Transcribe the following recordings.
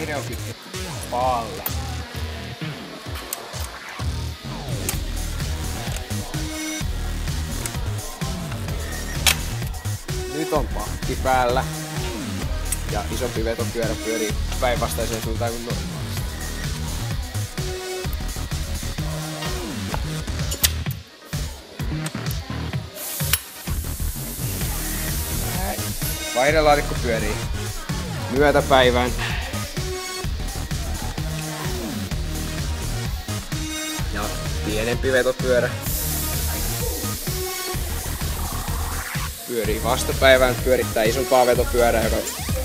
päihde on kytketty paalle. Nyt on pakki päällä ja isompi vetopyörä pyörii päinvastaiseen suuntaan kuin normaalisti. Vaihdelaatikko pyörii myötäpäivään. Ja pienempi vetopyörä pyörii vastapäivään, pyörittää isompaa vetopyörää, joka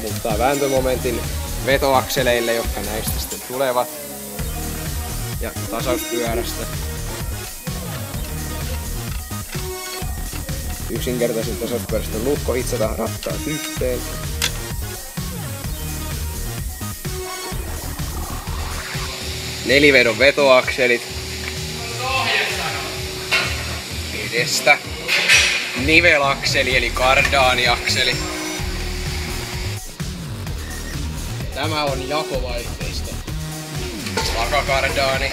muuttaa vääntömomentin vetoakseleille, jotka näistä sitten tulevat. Ja tasauspyörästä yksinkertaisen tasauspyörästä lukko hitsata rattaat yhteen. Nelivedon vetoakselit edestä. Nivelakseli eli kardaaniakseli. Tämä on jakovaihteisto. Takakardaani.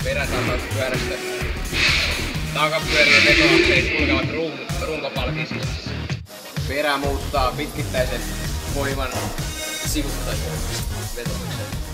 Perätasauspyörästä. Takapyörien vetoakselit kulkevat runkopalkin sisässä. Perä muuttaa pitkittäisen voiman sivuttaisvoimaksi vetoakseen.